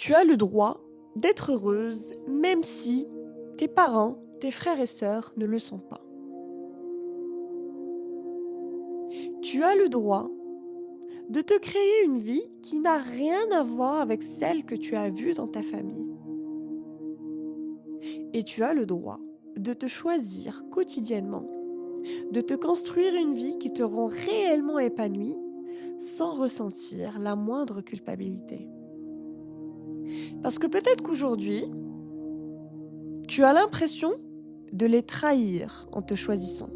Tu as le droit d'être heureuse même si tes parents, tes frères et sœurs ne le sont pas. Tu as le droit de te créer une vie qui n'a rien à voir avec celle que tu as vue dans ta famille. Et tu as le droit de te choisir quotidiennement, de te construire une vie qui te rend réellement épanoui sans ressentir la moindre culpabilité. Parce que peut-être qu'aujourd'hui, tu as l'impression de les trahir en te choisissant.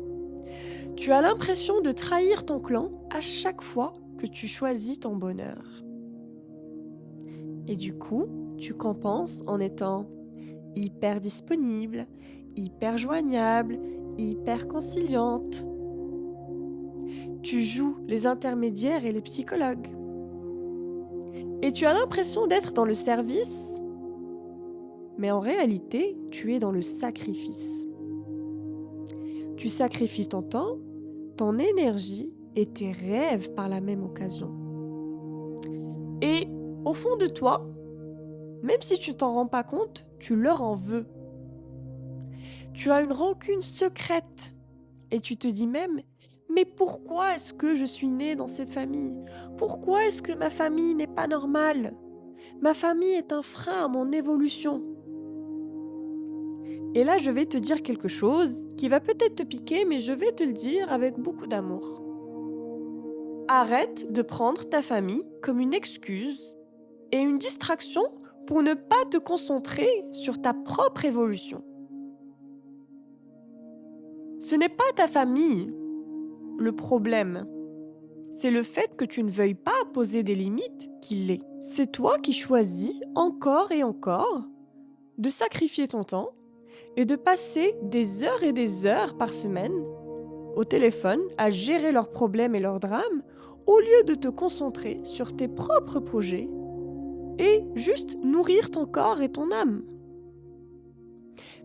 Tu as l'impression de trahir ton clan à chaque fois que tu choisis ton bonheur. Et du coup, tu compenses en étant hyper disponible, hyper joignable, hyper conciliante. Tu joues les intermédiaires et les psychologues. Et tu as l'impression d'être dans le service, mais en réalité, tu es dans le sacrifice. Tu sacrifies ton temps, ton énergie et tes rêves par la même occasion. Et au fond de toi, même si tu t'en rends pas compte, tu leur en veux. Tu as une rancune secrète et tu te dis même, mais pourquoi est-ce que je suis née dans cette famille? Pourquoi est-ce que ma famille n'est pas normale? Ma famille est un frein à mon évolution. Et là, je vais te dire quelque chose qui va peut-être te piquer, mais je vais te le dire avec beaucoup d'amour. Arrête de prendre ta famille comme une excuse et une distraction pour ne pas te concentrer sur ta propre évolution. Ce n'est pas ta famille le problème. C'est le fait que tu ne veuilles pas poser des limites qui l'est. C'est toi qui choisis encore et encore de sacrifier ton temps et de passer des heures et des heures par semaine au téléphone à gérer leurs problèmes et leurs drames au lieu de te concentrer sur tes propres projets et juste nourrir ton corps et ton âme.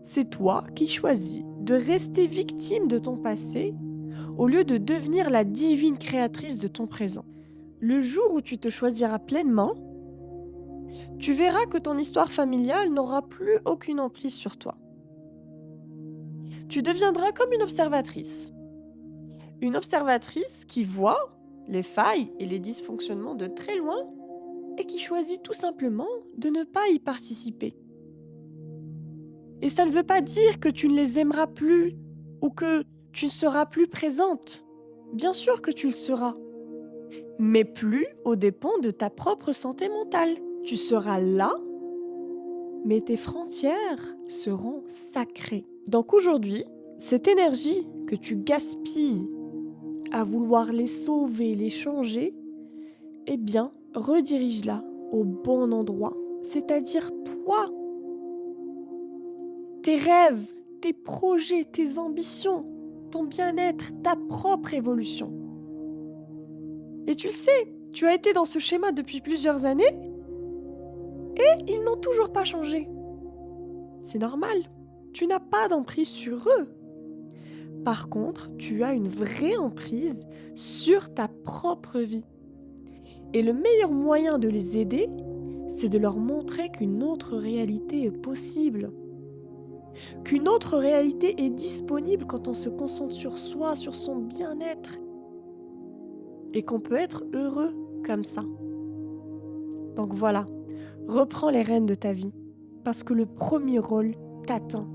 C'est toi qui choisis de rester victime de ton passé au lieu de devenir la divine créatrice de ton présent. Le jour où tu te choisiras pleinement, tu verras que ton histoire familiale n'aura plus aucune emprise sur toi. Tu deviendras comme une observatrice. Une observatrice qui voit les failles et les dysfonctionnements de très loin et qui choisit tout simplement de ne pas y participer. Et ça ne veut pas dire que tu ne les aimeras plus ou que tu ne seras plus présente. Bien sûr que tu le seras, mais plus aux dépens de ta propre santé mentale. Tu seras là, mais tes frontières seront sacrées. Donc aujourd'hui, cette énergie que tu gaspilles à vouloir les sauver, les changer, eh bien, redirige-la au bon endroit, c'est-à-dire toi. Tes rêves, tes projets, tes ambitions, ton bien-être, ta propre évolution. Et tu le sais, tu as été dans ce schéma depuis plusieurs années et ils n'ont toujours pas changé. C'est normal, tu n'as pas d'emprise sur eux. Par contre, tu as une vraie emprise sur ta propre vie. Et le meilleur moyen de les aider, c'est de leur montrer qu'une autre réalité est possible. Qu'une autre réalité est disponible quand on se concentre sur soi, sur son bien-être. Et qu'on peut être heureux comme ça. Donc voilà, reprends les rênes de ta vie, parce que le premier rôle t'attend.